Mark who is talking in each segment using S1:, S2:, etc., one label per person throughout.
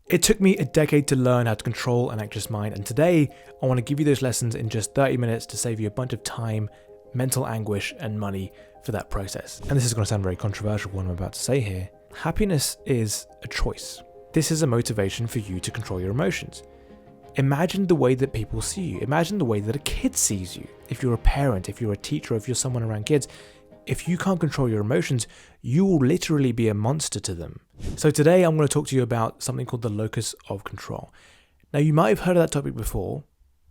S1: It took me a decade to learn how to control an anxious mind, and today I want to give you those lessons in just 30 minutes to save you a bunch of time, mental anguish, and money for that process. And this is going to sound very controversial, what I'm about to say here. Happiness is a choice. This is a motivation for you to control your emotions. Imagine the way that people see you. Imagine the way that a kid sees you. If you're a parent, if you're a teacher, if you're someone around kids, if you can't control your emotions, you will literally be a monster to them. So today I'm going to talk to you about something called the locus of control. Now, you might have heard of that topic before,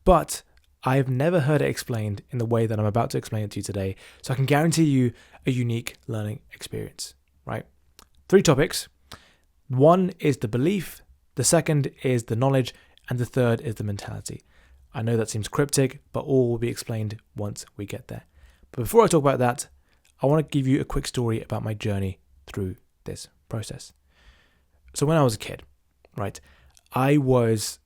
S1: but I have never heard it explained in the way that I'm about to explain it to you today. So I can guarantee you a unique learning experience, right? 3 topics. 1 is the belief, the 2nd is the knowledge, and the 3rd is the mentality. I know that seems cryptic, but all will be explained once we get there. But before I talk about that, I want to give you a quick story about my journey through this process. So when I was a kid, right, I was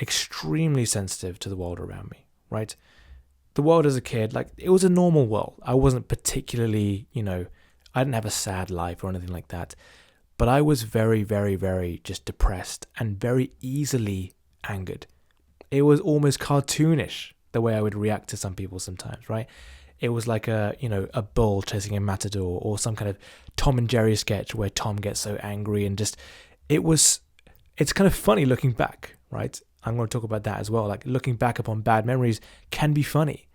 S1: extremely sensitive to the world around me, right? The world as a kid, like, it was a normal world. I wasn't particularly, I didn't have a sad life or anything like that. But I was very, very, very just depressed and very easily angered. It was almost cartoonish the way I would react to some people sometimes, right? It was like a bull chasing a matador, or some kind of Tom and Jerry sketch where Tom gets so angry, and just, it's kind of funny looking back, right? I'm going to talk about that as well. Like, looking back upon bad memories can be funny,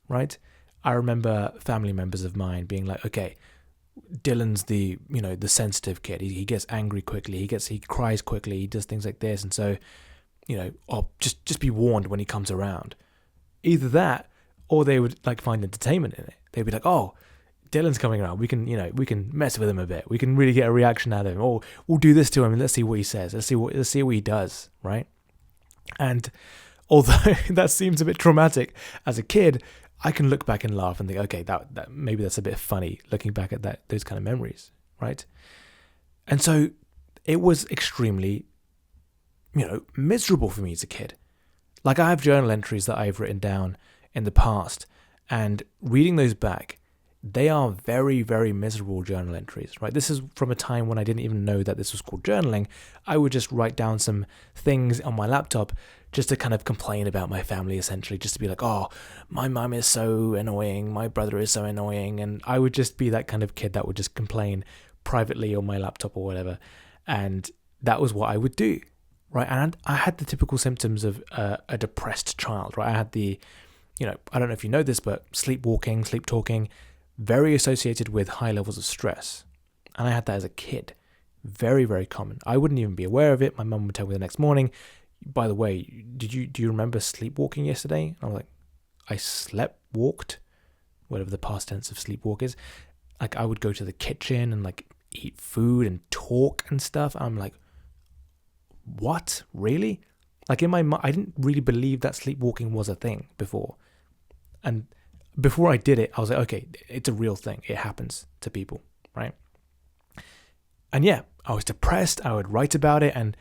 S1: right? I remember family members of mine being like, okay, Dylan's the sensitive kid. He gets angry quickly. He cries quickly. He does things like this. And so, just be warned when he comes around. Either that, or they would find entertainment in it. They'd be like, oh, Dylan's coming around. We can mess with him a bit. We can really get a reaction out of him. Or we'll do this to him and let's see what he says. Let's see what he does, right? And although that seems a bit traumatic as a kid, I can look back and laugh and think, okay, that maybe that's a bit funny looking back at those kind of memories, right? And so it was extremely, miserable for me as a kid. Like, I have journal entries that I've written down in the past, and reading those back, they are very, very miserable journal entries, right? This is from a time when I didn't even know that this was called journaling. I would just write down some things on my laptop just to kind of complain about my family, essentially, just to be like, oh, my mum is so annoying, my brother is so annoying, and I would just be that kind of kid that would just complain privately on my laptop or whatever, and that was what I would do, right? And I had the typical symptoms of a depressed child, right? I had the, I don't know if you know this, but sleepwalking, sleep talking, very associated with high levels of stress. And I had that as a kid. Very, very common. I wouldn't even be aware of it. My mum would tell me the next morning, by the way, do you remember sleepwalking yesterday? And I was like, I slept-walked, whatever the past tense of sleepwalk is. Like, I would go to the kitchen and eat food and talk and stuff. And I'm like, what? Really? Like, in my mind, I didn't really believe that sleepwalking was a thing before. And before I did it, I was like, okay, it's a real thing. It happens to people, right? And yeah, I was depressed. I would write about it, and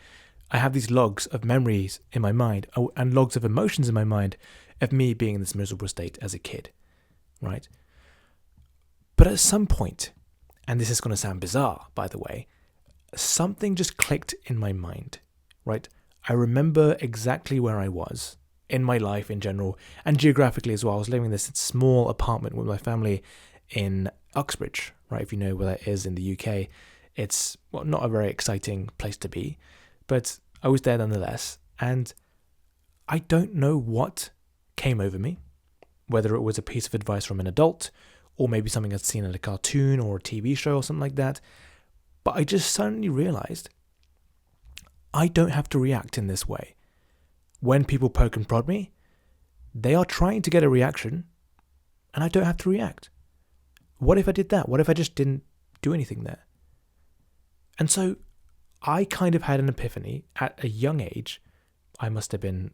S1: I have these logs of memories in my mind and logs of emotions in my mind of me being in this miserable state as a kid, right? But at some point, and this is going to sound bizarre, by the way, something just clicked in my mind, right? I remember exactly where I was in my life in general, and geographically as well. I was living in this small apartment with my family in Uxbridge, right? If you know where that is in the UK, it's not a very exciting place to be, but I was there nonetheless. And I don't know what came over me, whether it was a piece of advice from an adult, or maybe something I'd seen in a cartoon or a TV show or something like that. But I just suddenly realized I don't have to react in this way. When people poke and prod me, they are trying to get a reaction, and I don't have to react. What if I did that? What if I just didn't do anything there? And so I kind of had an epiphany at a young age. I must have been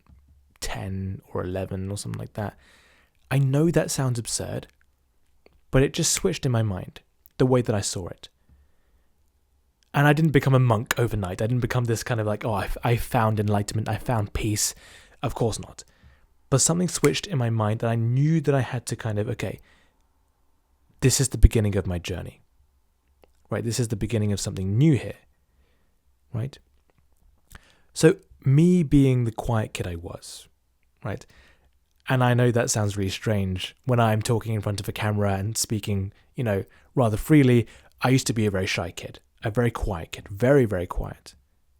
S1: 10 or 11 or something like that. I know that sounds absurd, but it just switched in my mind, the way that I saw it. And I didn't become a monk overnight. I didn't become this kind of like, oh, I found enlightenment, I found peace. Of course not. But something switched in my mind that I knew that I had to kind of, okay, this is the beginning of my journey, right? This is the beginning of something new here, right? So me being the quiet kid I was, right? And I know that sounds really strange when I'm talking in front of a camera and speaking, rather freely. I used to be a very shy kid, a very quiet kid, very, very quiet,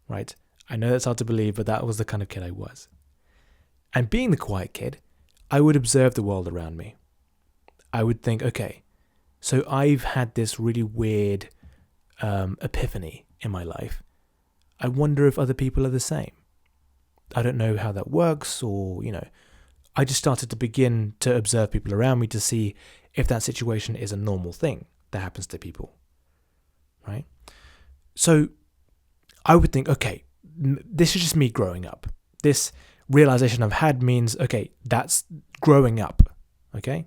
S1: right? I know that's hard to believe, but that was the kind of kid I was. And being the quiet kid, I would observe the world around me. I would think, okay, so I've had this really weird epiphany in my life. I wonder if other people are the same. I don't know how that works, or, I just started to begin to observe people around me to see if that situation is a normal thing that happens to people, right? So I would think, okay, this is just me growing up. This realization I've had means, okay, that's growing up, okay?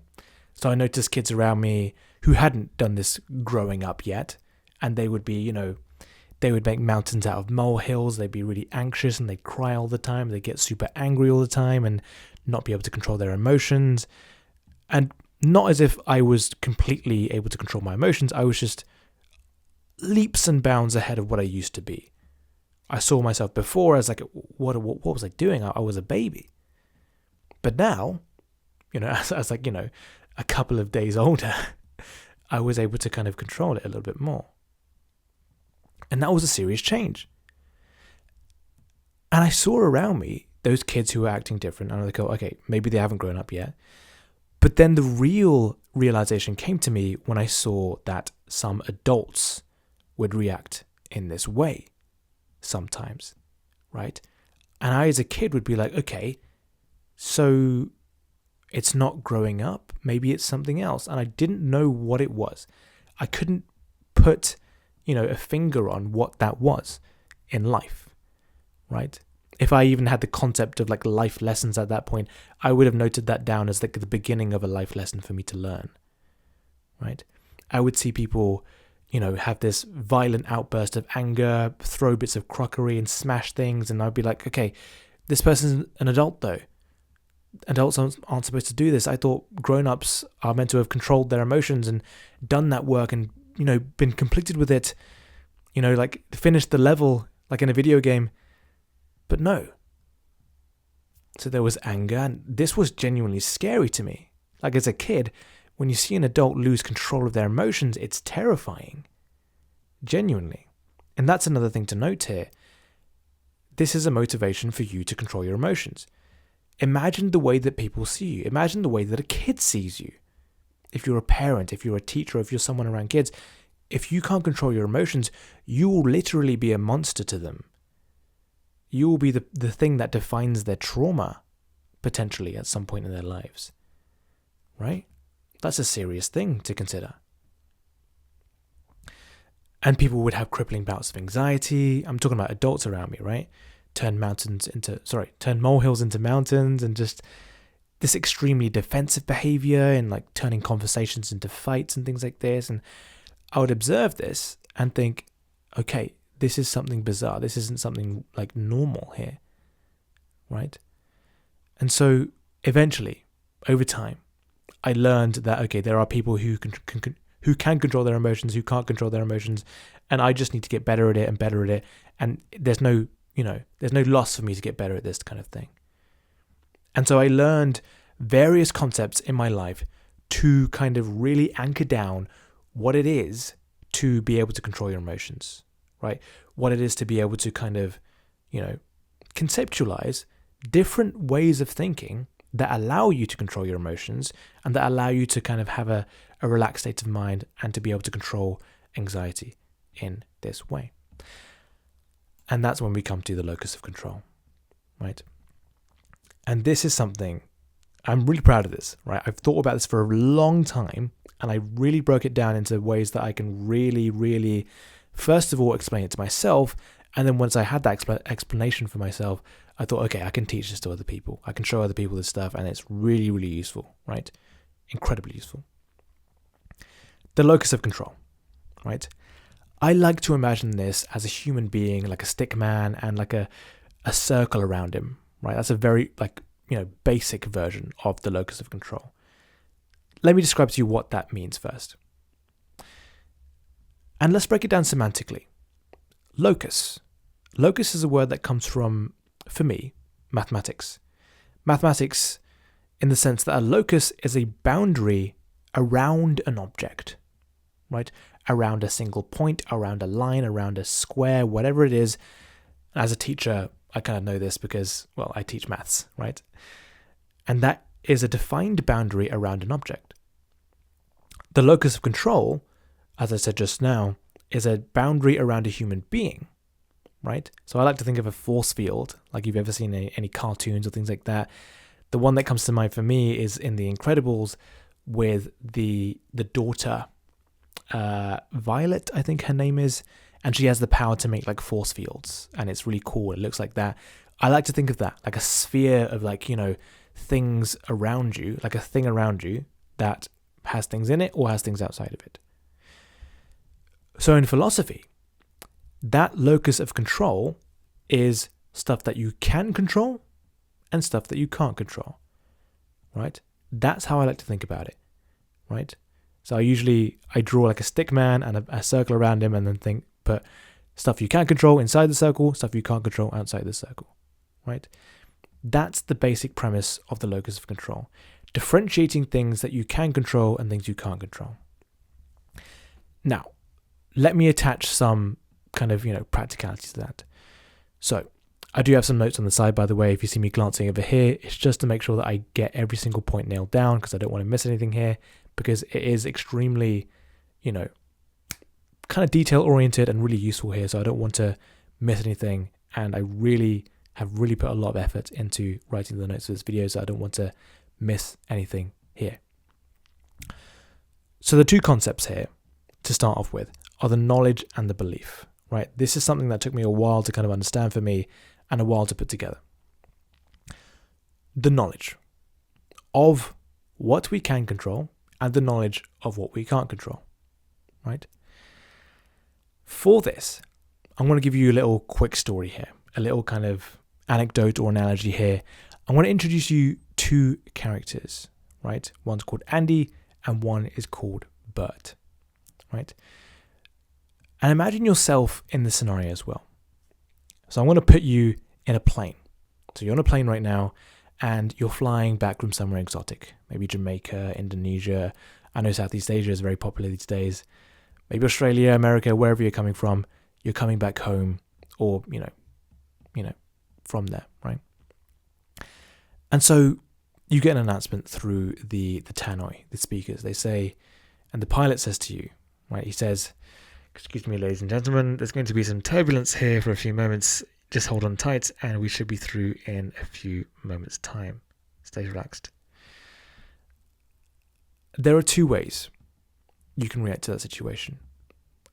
S1: So I noticed kids around me who hadn't done this growing up yet, and they would be, they would make mountains out of molehills. They'd be really anxious and they'd cry all the time. They'd get super angry all the time and not be able to control their emotions. And not as if I was completely able to control my emotions. I was just leaps and bounds ahead of what I used to be. I saw myself before as like, what was I doing? I was a baby. But now, as like, a couple of days older, I was able to kind of control it a little bit more. And that was a serious change. And I saw around me those kids who were acting different. And I was like, okay, maybe they haven't grown up yet. But then the real realization came to me when I saw that some adults would react in this way sometimes, right? And I, as a kid, would be like, okay, so it's not growing up. Maybe it's something else. And I didn't know what it was. I couldn't put, a finger on what that was in life, right? If I even had the concept of like life lessons at that point, I would have noted that down as like the beginning of a life lesson for me to learn, right? I would see people, have this violent outburst of anger, throw bits of crockery and smash things. And I'd be like, okay, this person's an adult though. Adults aren't supposed to do this. I thought grown-ups are meant to have controlled their emotions and done that work and, been completed with it, like finished the level like in a video game. But no. So there was anger, and this was genuinely scary to me. Like as a kid, when you see an adult lose control of their emotions, it's terrifying. Genuinely. And that's another thing to note here. This is a motivation for you to control your emotions. Imagine the way that people see you. Imagine the way that a kid sees you. If you're a parent, if you're a teacher, if you're someone around kids, if you can't control your emotions, you will literally be a monster to them. You will be the thing that defines their trauma, potentially, at some point in their lives. Right? That's a serious thing to consider. And people would have crippling bouts of anxiety. I'm talking about adults around me, right? Turn molehills into mountains, and just this extremely defensive behavior and like turning conversations into fights and things like this. And I would observe this and think, okay, this is something bizarre. This isn't something like normal here, right? And so eventually, over time, I learned that, okay, there are people who can control their emotions, who can't control their emotions, and I just need to get better at it and better at it. And there's no loss for me to get better at this kind of thing. And so I learned various concepts in my life to kind of really anchor down what it is to be able to control your emotions, right? What it is to be able to kind of, conceptualize different ways of thinking that allow you to control your emotions and that allow you to kind of have a relaxed state of mind and to be able to control anxiety in this way. And that's when we come to the locus of control, right? And this is something, I'm really proud of this, right? I've thought about this for a long time, and I really broke it down into ways that I can really, really, first of all, explain it to myself. And then once I had that explanation for myself, I thought, okay, I can teach this to other people. I can show other people this stuff, and it's really, really useful, right? Incredibly useful. The locus of control, right? I like to imagine this as a human being, like a stick man and like a circle around him, right? That's a very basic version of the locus of control. Let me describe to you what that means first. And let's break it down semantically. Locus. locus is a word that comes from, for me, mathematics. Mathematics in the sense that a locus is a boundary around an object, right? Around a single point, around a line, around a square, whatever it is. As a teacher, I kind of know this because, well, I teach maths, right? And that is a defined boundary around an object. The locus of control, as I said just now, is a boundary around a human being, right? So I like to think of a force field, like you've ever seen any cartoons or things like that. The one that comes to mind for me is in The Incredibles with the daughter, Violet, I think her name is, and she has the power to make like force fields, and it's really cool. It looks like that. I like to think of that like a sphere of like, things around you, like a thing around you that has things in it or has things outside of it. So in philosophy, that locus of control is stuff that you can control and stuff that you can't control, right? That's how I like to think about it, right? So I draw like a stick man and a circle around him, and then put stuff you can control inside the circle, stuff you can't control outside the circle, right? That's the basic premise of the locus of control. Differentiating things that you can control and things you can't control. Now, let me attach some kind of, practicality to that. So, I do have some notes on the side, by the way. If you see me glancing over here, it's just to make sure that I get every single point nailed down, because I don't want to miss anything here, because it is extremely, kind of detail-oriented and really useful here, so I don't want to miss anything, and I have really put a lot of effort into writing the notes for this video, so I don't want to miss anything here. So the two concepts here, to start off with, are the knowledge and the belief, right? This is something that took me a while to kind of understand for me and a while to put together. The knowledge of what we can control and the knowledge of what we can't control, right? For this, I'm going to give you a little quick story here, a little kind of anecdote or analogy here. I want to introduce you two characters, right? One's called Andy and one is called Bert, right? And imagine yourself in this scenario as well. So I'm going to put you in a plane. So you're on a plane right now and you're flying back from somewhere exotic, maybe Jamaica, Indonesia. I know Southeast Asia is very popular these days. Maybe Australia, America, wherever you're coming from, you're coming back home, or, from there, right? And so you get an announcement through the tannoy, the speakers. They say, and the pilot says to you, right? He says, "Excuse me, ladies and gentlemen, there's going to be some turbulence here for a few moments. Just hold on tight, and we should be through in a few moments' time. Stay relaxed." There are two ways you can react to that situation.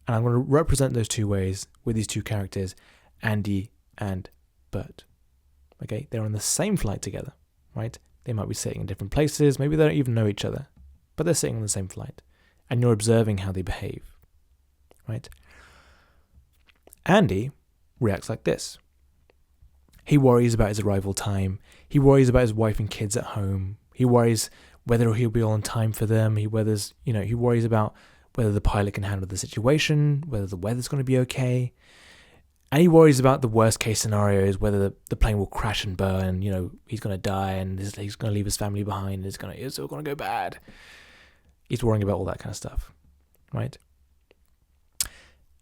S1: And I'm going to represent those two ways with these two characters, Andy and Bert. Okay, they're on the same flight together, right? They might be sitting in different places, maybe they don't even know each other, but they're sitting on the same flight, and you're observing how they behave, right? Andy reacts like this. He worries about his arrival time. He worries about his wife and kids at home. He worries whether he'll be on time for them. He worries about whether the pilot can handle the situation, whether the weather's going to be okay. And he worries about the worst case scenarios, whether the plane will crash and burn, he's going to die and he's going to leave his family behind, it's all going to go bad. He's worrying about all that kind of stuff, right?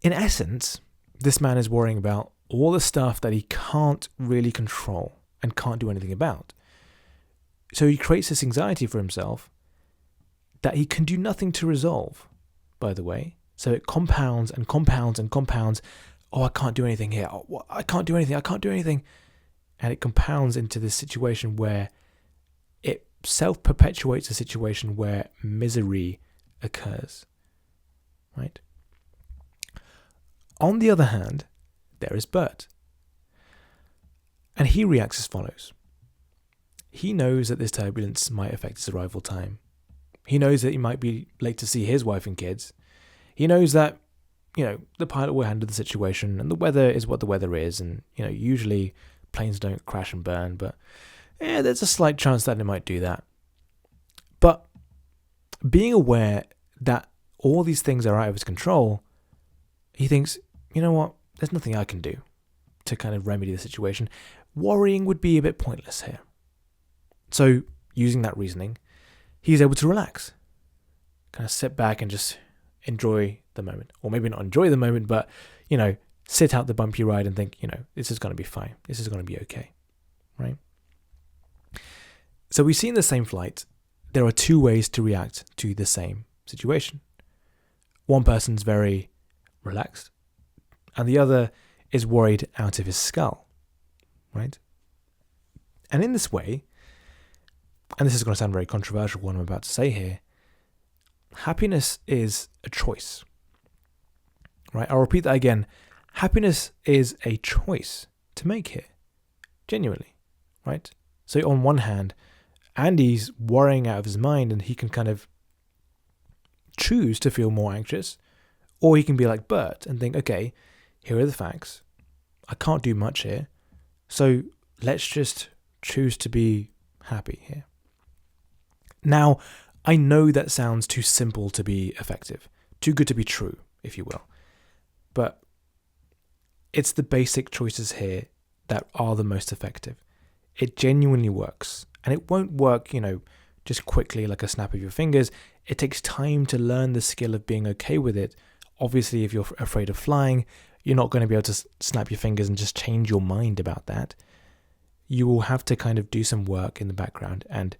S1: In essence, this man is worrying about all the stuff that he can't really control and can't do anything about. So he creates this anxiety for himself that he can do nothing to resolve, by the way. So it compounds and compounds and compounds. Oh, I can't do anything here. Oh, I can't do anything. And it compounds into this situation where it self-perpetuates a situation where misery occurs, right? On the other hand, there is Bert. And he reacts as follows. He knows that this turbulence might affect his arrival time. He knows that he might be late to see his wife and kids. He knows that, the pilot will handle the situation, and the weather is what the weather is, and, usually planes don't crash and burn, but there's a slight chance that it might do that. But being aware that all these things are out of his control, he thinks, you know what, there's nothing I can do to kind of remedy the situation, worrying would be a bit pointless here. So using that reasoning, he's able to relax, kind of sit back and just enjoy the moment. Or maybe not enjoy the moment, but, sit out the bumpy ride and think, this is going to be fine. This is going to be okay, right? So we see in the same flight, there are two ways to react to the same situation. One person's very relaxed, and the other is worried out of his skull, right? And in this way, and this is going to sound very controversial, what I'm about to say here, happiness is a choice, right? I'll repeat that again. Happiness is a choice to make here, genuinely, right? So on one hand, Andy's worrying out of his mind and he can kind of choose to feel more anxious, or he can be like Bert and think, okay, here are the facts. I can't do much here, so let's just choose to be happy here. Now, I know that sounds too simple to be effective, too good to be true, if you will, but it's the basic choices here that are the most effective. It genuinely works, and it won't work, just quickly like a snap of your fingers. It takes time to learn the skill of being okay with it. Obviously, if you're afraid of flying, you're not going to be able to snap your fingers and just change your mind about that. You will have to kind of do some work in the background and,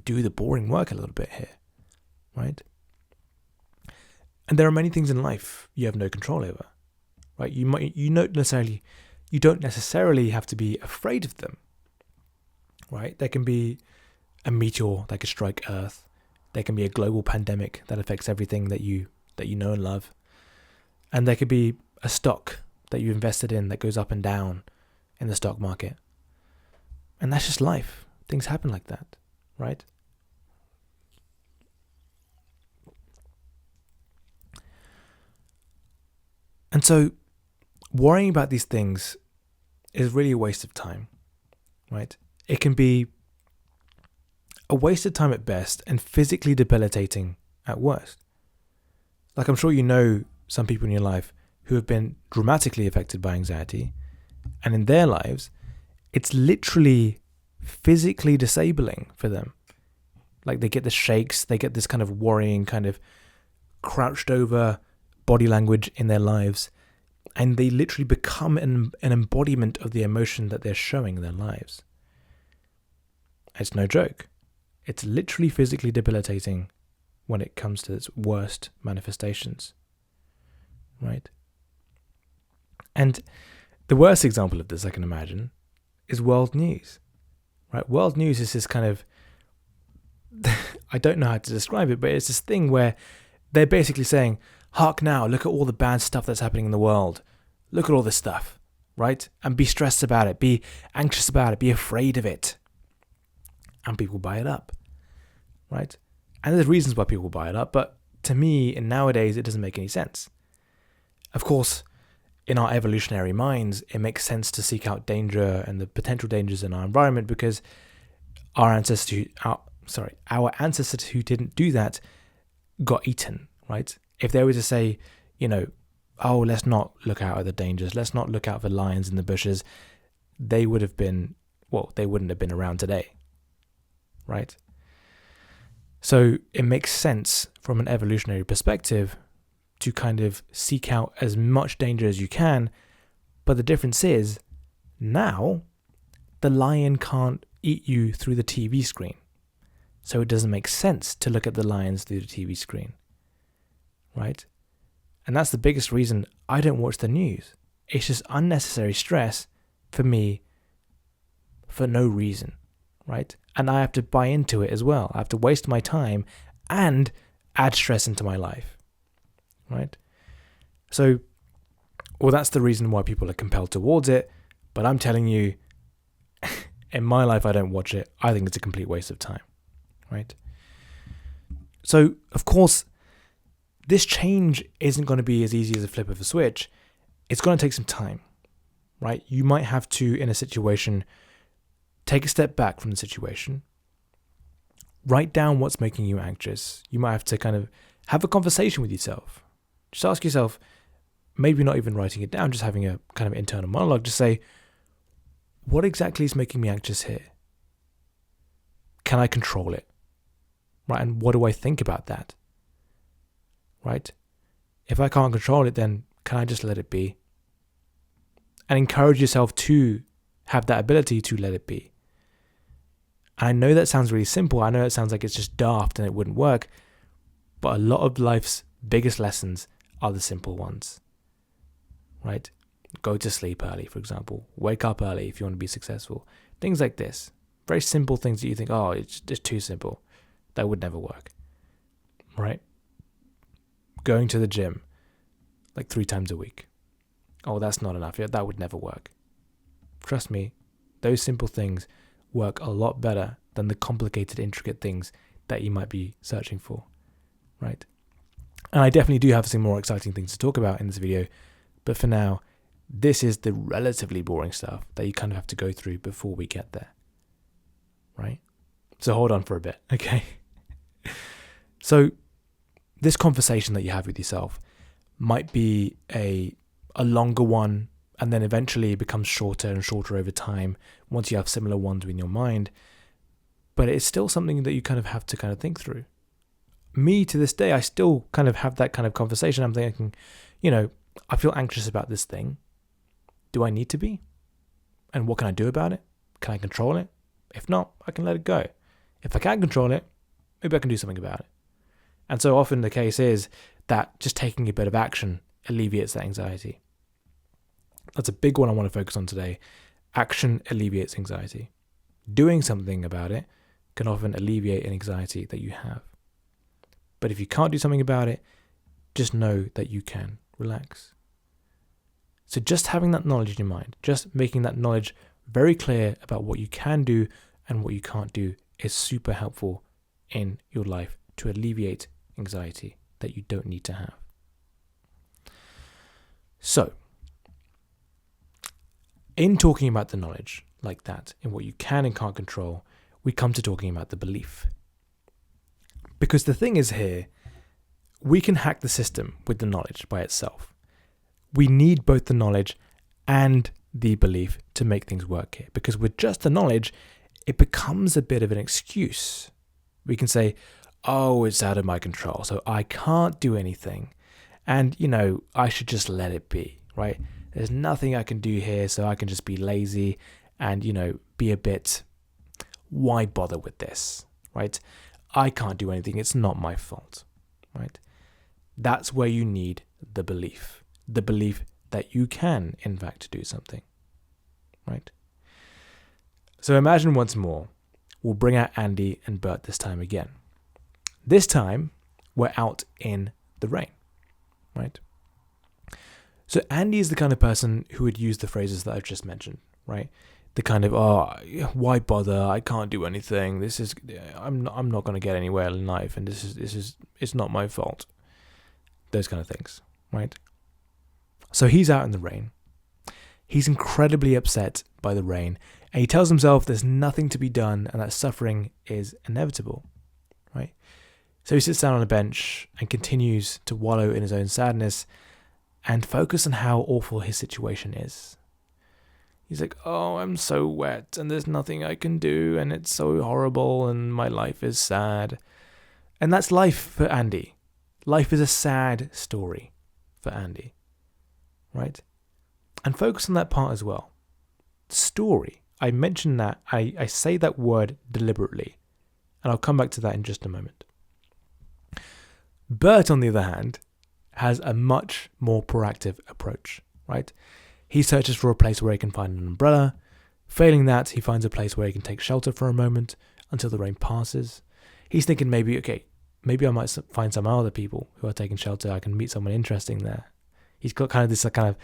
S1: do the boring work a little bit here, right? And there are many things in life you have no control over, right? You don't necessarily have to be afraid of them, right? There can be a meteor that could strike Earth. There can be a global pandemic that affects everything that you know and love. And there could be a stock that you invested in that goes up and down in the stock market. And that's just life. Things happen like that, right? And so worrying about these things is really a waste of time, right? It can be a waste of time at best and physically debilitating at worst. Like, I'm sure you know some people in your life who have been dramatically affected by anxiety, and in their lives, it's literally physically disabling for them. Like, they get the shakes, they get this kind of worrying, kind of crouched over body language in their lives, and they literally become an embodiment of the emotion that they're showing in their lives. It's no joke. It's literally physically debilitating when it comes to its worst manifestations, right? And the worst example of this I can imagine is world news, right? World news is this kind of, I don't know how to describe it, but it's this thing where they're basically saying, hark now, look at all the bad stuff that's happening in the world. Look at all this stuff, right? And be stressed about it, be anxious about it, be afraid of it. And people buy it up, right? And there's reasons why people buy it up, but to me, and nowadays, it doesn't make any sense. Of course, in our evolutionary minds, it makes sense to seek out danger and the potential dangers in our environment because our ancestors who didn't do that got eaten, right? If they were to say, let's not look out at the dangers, let's not look out for lions in the bushes, they wouldn't have been around today, right? So it makes sense from an evolutionary perspective to kind of seek out as much danger as you can, but the difference is, now, the lion can't eat you through the TV screen. So it doesn't make sense to look at the lions through the TV screen, right? And that's the biggest reason I don't watch the news. It's just unnecessary stress for me for no reason, right? And I have to buy into it as well. I have to waste my time and add stress into my life, right? So, that's the reason why people are compelled towards it. But I'm telling you, in my life, I don't watch it. I think it's a complete waste of time, right? So, of course, this change isn't going to be as easy as a flip of a switch. It's going to take some time, right? You might have to, in a situation, take a step back from the situation, write down what's making you anxious. You might have to kind of have a conversation with yourself. Just ask yourself, maybe not even writing it down, just having a kind of internal monologue, just say, what exactly is making me anxious here? Can I control it? Right? And what do I think about that? Right? If I can't control it, then can I just let it be? And encourage yourself to have that ability to let it be. I know that sounds really simple. I know it sounds like it's just daft and it wouldn't work. But a lot of life's biggest lessons are the simple ones. Right? Go to sleep early, for example. Wake up early if you want to be successful. Things like this. Very simple things that you think, oh, it's just too simple. That would never work. Right? Going to the gym like 3 times a week. Oh, that's not enough. Yeah, that would never work. Trust me, those simple things work a lot better than the complicated, intricate things that you might be searching for. Right? And I definitely do have some more exciting things to talk about in this video. But for now, this is the relatively boring stuff that you kind of have to go through before we get there. Right? So hold on for a bit, okay? So this conversation that you have with yourself might be a longer one, and then eventually it becomes shorter and shorter over time once you have similar ones in your mind. But it's still something that you kind of have to kind of think through. Me, to this day, I still kind of have that kind of conversation. I'm thinking, I feel anxious about this thing. Do I need to be? And what can I do about it? Can I control it? If not, I can let it go. If I can't control it, maybe I can do something about it. And so often the case is that just taking a bit of action alleviates that anxiety. That's a big one I want to focus on today. Action alleviates anxiety. Doing something about it can often alleviate an anxiety that you have. But if you can't do something about it, just know that you can relax. So just having that knowledge in your mind, just making that knowledge very clear about what you can do and what you can't do is super helpful in your life to alleviate anxiety that you don't need to have. So, in talking about the knowledge like that, in what you can and can't control, we come to talking about the belief. Because the thing is here, we can hack the system with the knowledge by itself. We need both the knowledge and the belief to make things work here. Because with just the knowledge, it becomes a bit of an excuse. We can say, oh, it's out of my control, so I can't do anything. And, I should just let it be, right? There's nothing I can do here, so I can just be lazy and, be a bit, why bother with this, right? I can't do anything. It's not my fault, right? That's where you need the belief that you can, in fact, do something, right? So imagine once more, we'll bring out Andy and Bert this time again. This time, we're out in the rain, right? So Andy is the kind of person who would use the phrases that I've just mentioned, right? The kind of, why bother? I can't do anything. I'm not going to get anywhere in life, and it's not my fault. Those kind of things, right? So he's out in the rain. He's incredibly upset by the rain, and he tells himself there's nothing to be done and that suffering is inevitable, right? So he sits down on a bench and continues to wallow in his own sadness and focus on how awful his situation is. He's like, oh, I'm so wet and there's nothing I can do and it's so horrible and my life is sad. And that's life for Andy. Life is a sad story for Andy, right? And focus on that part as well. Story. I mentioned that. I say that word deliberately. And I'll come back to that in just a moment. Bert, on the other hand, has a much more proactive approach, right? He searches for a place where he can find an umbrella. Failing that, he finds a place where he can take shelter for a moment until the rain passes. He's thinking maybe I might find some other people who are taking shelter. I can meet someone interesting there. He's got kind of this kind of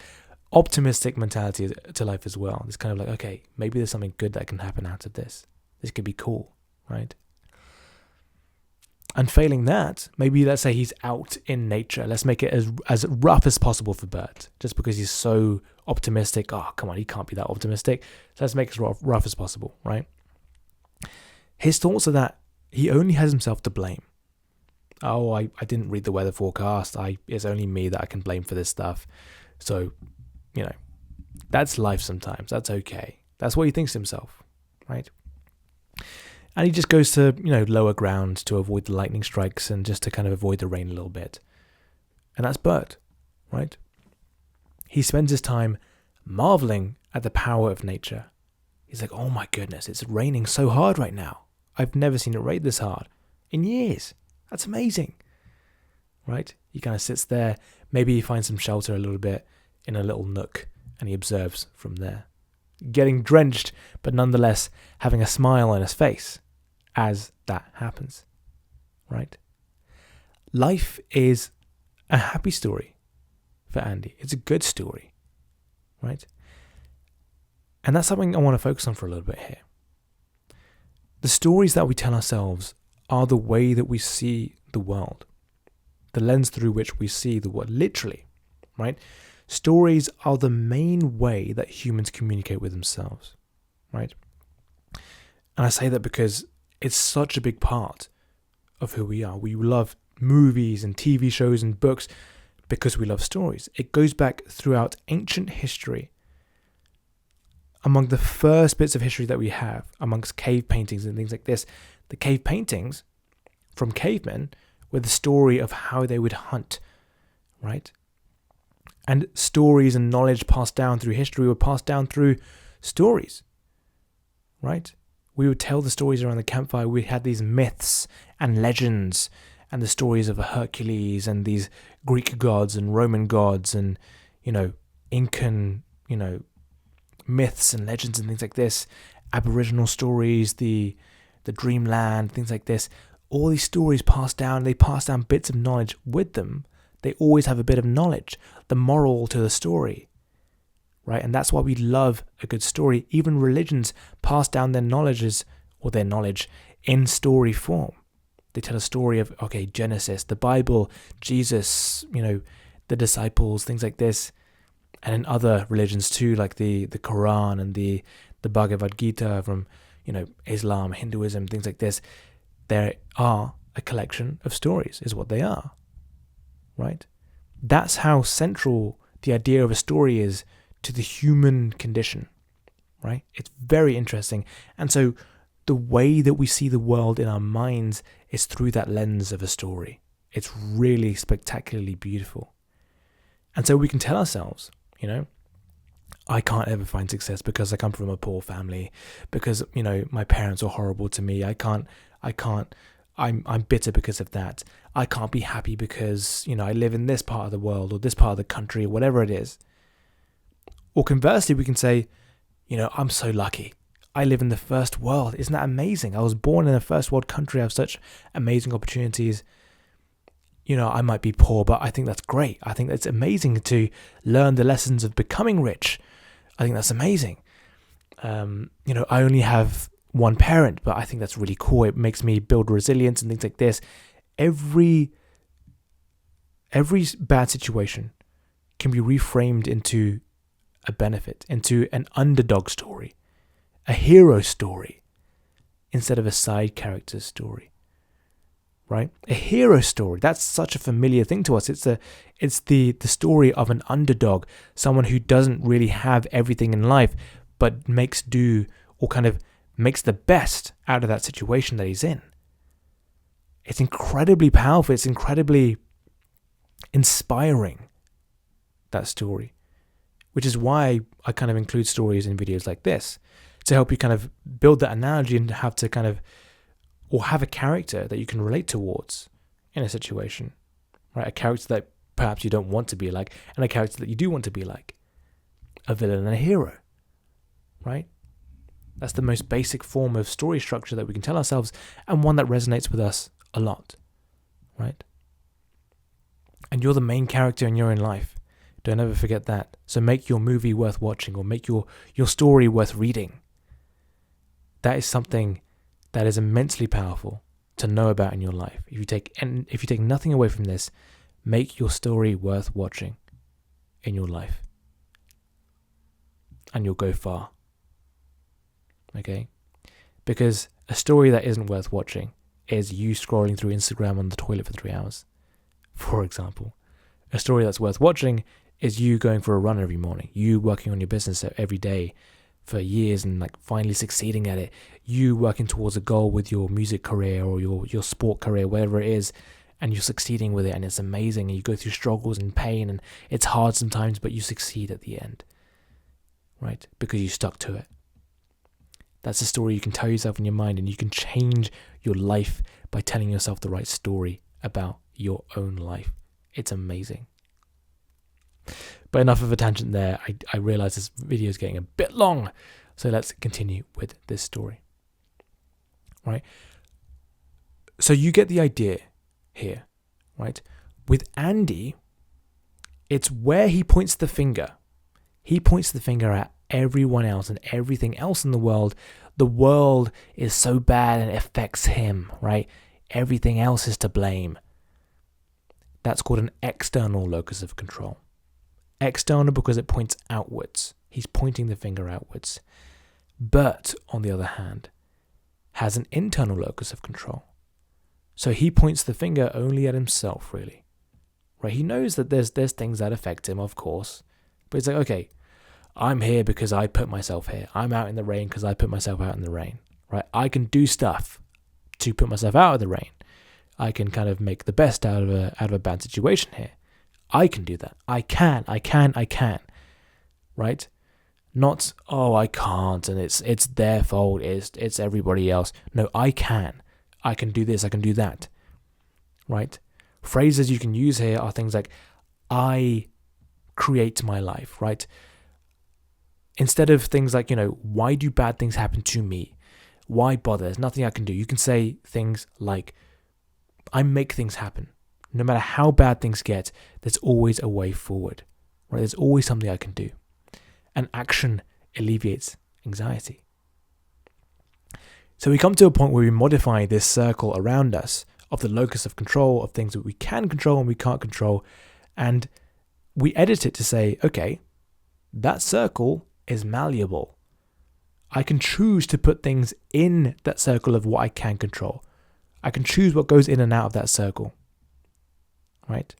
S1: optimistic mentality to life as well. It's kind of like, okay, maybe there's something good that can happen out of this. This could be cool, right? And failing that, maybe let's say he's out in nature. Let's make it as rough as possible for Bert, just because he's so optimistic. Oh, come on, he can't be that optimistic. So let's make it as rough as possible, right? His thoughts are that he only has himself to blame. Oh, I didn't read the weather forecast. It's only me that I can blame for this stuff. So, that's life sometimes. That's okay. That's what he thinks to himself, right? And he just goes to, lower ground to avoid the lightning strikes and just to kind of avoid the rain a little bit. And that's Bert, right? He spends his time marveling at the power of nature. He's like, oh my goodness, it's raining so hard right now. I've never seen it rain this hard in years. That's amazing, right? He kind of sits there. Maybe he finds some shelter a little bit in a little nook and he observes from there. Getting drenched, but nonetheless having a smile on his face as that happens, right? Life is a happy story for Andy. It's a good story, right? And that's something I want to focus on for a little bit here. The stories that we tell ourselves are the way that we see the world, the lens through which we see the world, literally, right? Stories are the main way that humans communicate with themselves, right? And I say that because it's such a big part of who we are. We love movies and TV shows and books because we love stories. It goes back throughout ancient history. Among the first bits of history that we have, amongst cave paintings and things like this, the cave paintings from cavemen were the story of how they would hunt, right? And stories and knowledge passed down through history were passed down through stories, right? We would tell the stories around the campfire. We had these myths and legends and the stories of Hercules and these Greek gods and Roman gods and, Incan, myths and legends and things like this, Aboriginal stories, the dreamland, things like this. All these stories they pass down bits of knowledge with them. They always have a bit of knowledge, the moral to the story, right? And that's why we love a good story. Even religions pass down their knowledge in story form. They tell a story of, Genesis, the Bible, Jesus, the disciples, things like this. And in other religions too, like the Quran and the Bhagavad Gita from, Islam, Hinduism, things like this. There are a collection of stories, is what they are, right? That's how central the idea of a story is to the human condition, right? It's very interesting. And so the way that we see the world in our minds is through that lens of a story. It's really spectacularly beautiful. And so we can tell ourselves, I can't ever find success because I come from a poor family, because, my parents are horrible to me. I'm bitter because of that. I can't be happy because, I live in this part of the world or this part of the country, whatever it is. Or conversely, we can say, I'm so lucky. I live in the first world. Isn't that amazing? I was born in a first world country. I have such amazing opportunities. I might be poor, but I think that's great. I think that's amazing to learn the lessons of becoming rich. I think that's amazing. I only have one parent, but I think that's really cool. It makes me build resilience and things like this. Every bad situation can be reframed into a benefit, into an underdog story, a hero story, instead of a side character story, right? A hero story, that's such a familiar thing to us. It's the story of an underdog, someone who doesn't really have everything in life, but makes do, or kind of makes the best out of that situation that he's in. It's incredibly powerful. It's incredibly inspiring, that story, which is why I kind of include stories in videos like this, to help you kind of build that analogy and have a character that you can relate towards in a situation, right? A character that perhaps you don't want to be like, and a character that you do want to be like, a villain and a hero, right? That's the most basic form of story structure that we can tell ourselves, and one that resonates with us a lot, right? And you're the main character in your own life. Don't ever forget that. So make your movie worth watching, or make your story worth reading. That is something that is immensely powerful to know about in your life. If you take nothing away from this, make your story worth watching in your life, and you'll go far. Okay? Because a story that isn't worth watching is you scrolling through Instagram on the toilet for 3 hours, for example. A story that's worth watching is you going for a run every morning, you working on your business every day for years and like finally succeeding at it, you working towards a goal with your music career or your sport career, whatever it is, and you're succeeding with it and it's amazing and you go through struggles and pain and it's hard sometimes, but you succeed at the end, right? Because you stuck to it. That's a story you can tell yourself in your mind, and you can change your life by telling yourself the right story about your own life. It's amazing. But enough of a tangent there. I realize this video is getting a bit long, so let's continue with this story. Right? So you get the idea here, right? With Andy, it's where he points the finger. He points the finger at everyone else and everything else in the world. The world is so bad and it affects him, right? Everything else is to blame. That's called an external locus of control. External because it points outwards. He's pointing the finger outwards. Bert, on the other hand, has an internal locus of control. So he points the finger only at himself, really. Right? He knows that there's things that affect him, of course. But he's like, okay, I'm here because I put myself here. I'm out in the rain because I put myself out in the rain. Right? I can do stuff to put myself out of the rain. I can kind of make the best out of a bad situation here. I can do that. I can. Right? Not, oh, I can't and it's their fault. It's everybody else. No, I can. I can do this. I can do that. Right? Phrases you can use here are things like, I create my life, right? Instead of things like, why do bad things happen to me? Why bother? There's nothing I can do. You can say things like, I make things happen. No matter how bad things get, there's always a way forward, right? There's always something I can do. And action alleviates anxiety. So we come to a point where we modify this circle around us of the locus of control of things that we can control and we can't control. And we edit it to say, okay, that circle is malleable. I can choose to put things in that circle of what I can control. I can choose what goes in and out of that circle. Right?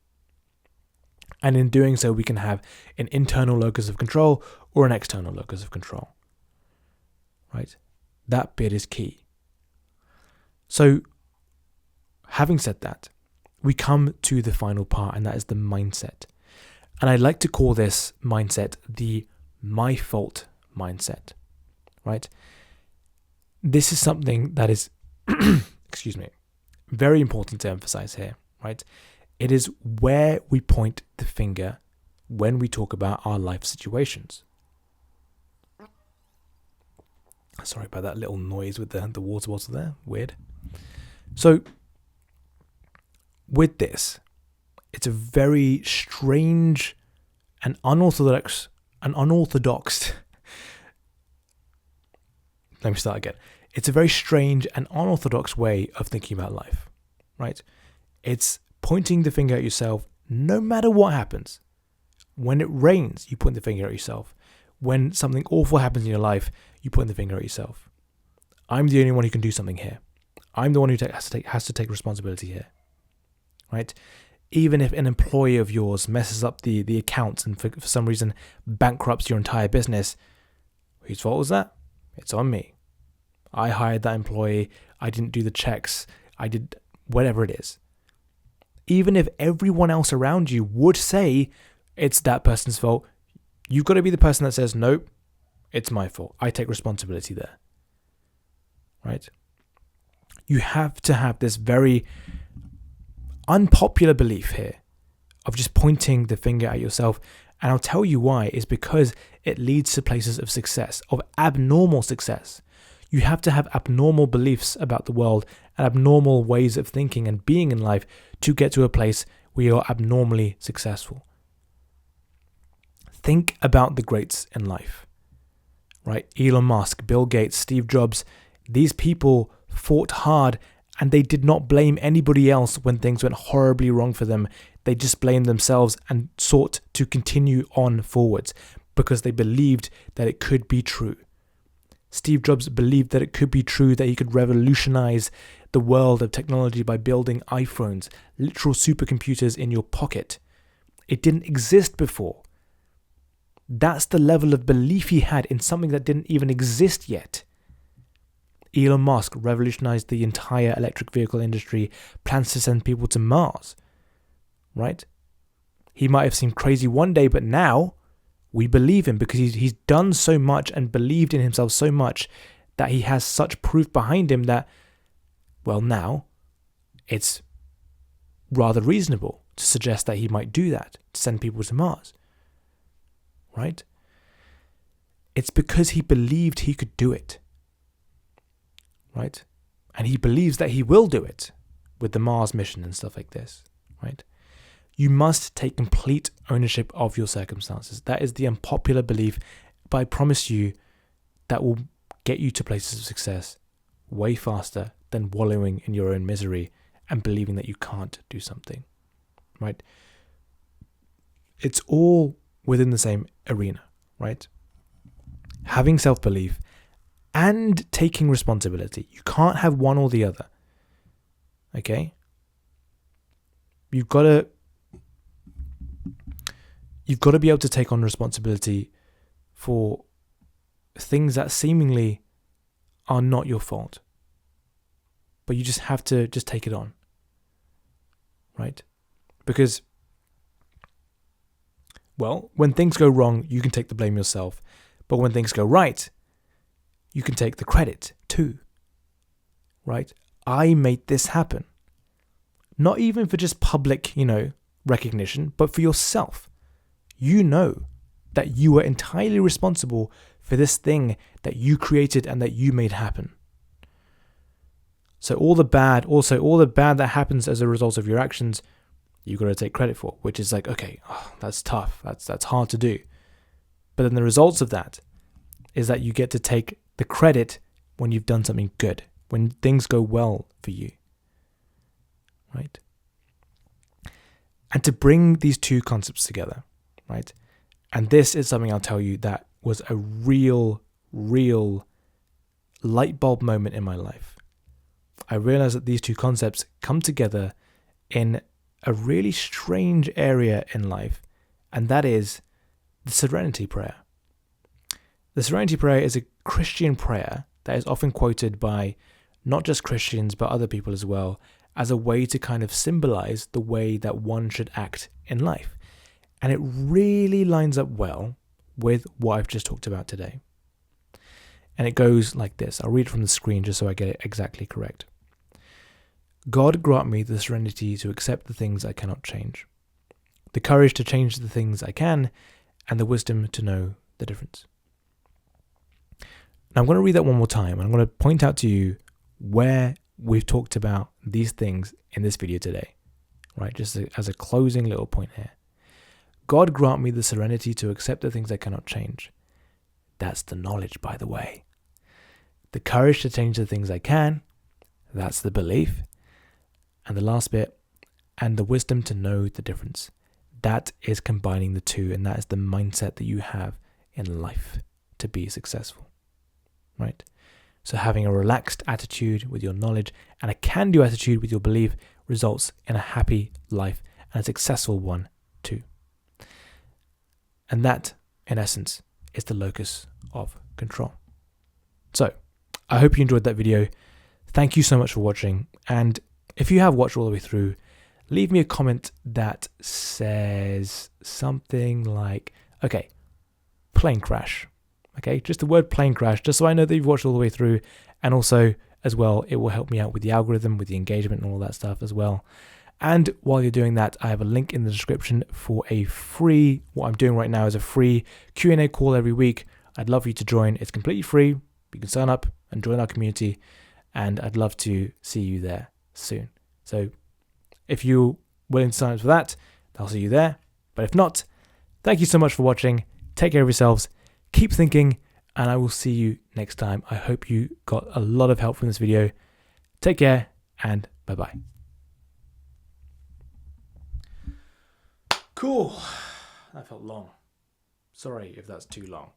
S1: And in doing so, we can have an internal locus of control or an external locus of control. Right? That bit is key. So, having said that, we come to the final part, and that is the mindset. And I like to call this mindset the my fault mindset. Right? This is something that is, excuse me, very important to emphasize here. Right? It is where we point the finger when we talk about our life situations. Sorry about that little noise with the water bottle there. Weird. So, with this, it's a very strange and unorthodox. Let me start again. It's a very strange and unorthodox way of thinking about life, right? It's pointing the finger at yourself no matter what happens. When it rains, you point the finger at yourself. When something awful happens in your life, you point the finger at yourself. I'm the only one who can do something here. I'm the one who has to take responsibility here, right? Even if an employee of yours messes up the accounts and for some reason bankrupts your entire business, whose fault was that? It's on me. I hired that employee. I didn't do the checks. I did whatever it is. Even if everyone else around you would say it's that person's fault, you've got to be the person that says, nope, it's my fault. I take responsibility there. Right? You have to have this very unpopular belief here of just pointing the finger at yourself. And I'll tell you why. It's because it leads to places of success, of abnormal success. You have to have abnormal beliefs about the world and abnormal ways of thinking and being in life to get to a place where you're abnormally successful. Think about the greats in life, right? Elon Musk, Bill Gates, Steve Jobs. These people fought hard and they did not blame anybody else when things went horribly wrong for them. They just blamed themselves and sought to continue on forwards because they believed that it could be true. Steve Jobs believed that it could be true that he could revolutionize the world of technology by building iPhones, literal supercomputers in your pocket. It didn't exist before. That's the level of belief he had in something that didn't even exist yet. Elon Musk revolutionized the entire electric vehicle industry, plans to send people to Mars, right? He might have seemed crazy one day, but now we believe him because he's done so much and believed in himself so much that he has such proof behind him that, well, now it's rather reasonable to suggest that he might do that, to send people to Mars, right? It's because he believed he could do it, right? And he believes that he will do it with the Mars mission and stuff like this, right? You must take complete ownership of your circumstances. That is the unpopular belief, but I promise you that will get you to places of success way faster than wallowing in your own misery and believing that you can't do something, right? It's all within the same arena, right? Having self-belief and taking responsibility. You can't have one or the other, okay? You've got to be able to take on responsibility for things that seemingly are not your fault. But you just have to just take it on, right? Because, well, when things go wrong, you can take the blame yourself. But when things go right, you can take the credit too, right? I made this happen. Not even for just public, recognition, but for yourself. You know that you are entirely responsible for this thing that you created and that you made happen. So all the bad that happens as a result of your actions, you've got to take credit for, which is like, okay, that's tough. That's hard to do. But then the results of that is that you get to take the credit when you've done something good, when things go well for you, right? And to bring these two concepts together, right? And this is something I'll tell you that was a real light bulb moment in my life. I realized that these two concepts come together in a really strange area in life, and that is the Serenity Prayer. The Serenity Prayer is a Christian prayer that is often quoted by not just Christians, but other people as well, as a way to kind of symbolize the way that one should act in life. And it really lines up well with what I've just talked about today. And it goes like this. I'll read it from the screen just so I get it exactly correct. God grant me the serenity to accept the things I cannot change, the courage to change the things I can, and the wisdom to know the difference. Now I'm going to read that one more time. I'm going to point out to you where we've talked about these things in this video today, right? Just as a closing little point here. God grant me the serenity to accept the things I cannot change. That's the knowledge, by the way. The courage to change the things I can. That's the belief. And the last bit, and the wisdom to know the difference. That is combining the two, and that is the mindset that you have in life to be successful, right? So having a relaxed attitude with your knowledge and a can-do attitude with your belief results in a happy life and a successful one too. And that, in essence, is the locus of control. So, I hope you enjoyed that video. Thank you so much for watching. And if you have watched all the way through, leave me a comment that says something like, okay, plane crash. Okay, just the word plane crash, just so I know that you've watched all the way through. And also, as well, it will help me out with the algorithm, with the engagement and all that stuff as well. And while you're doing that, I have a link in the description for a free, what I'm doing right now is a free Q&A call every week. I'd love for you to join. It's completely free. You can sign up and join our community. And I'd love to see you there soon. So if you're willing to sign up for that, I'll see you there. But if not, thank you so much for watching. Take care of yourselves. Keep thinking. And I will see you next time. I hope you got a lot of help from this video. Take care and bye-bye. Cool. That felt long. Sorry if that's too long.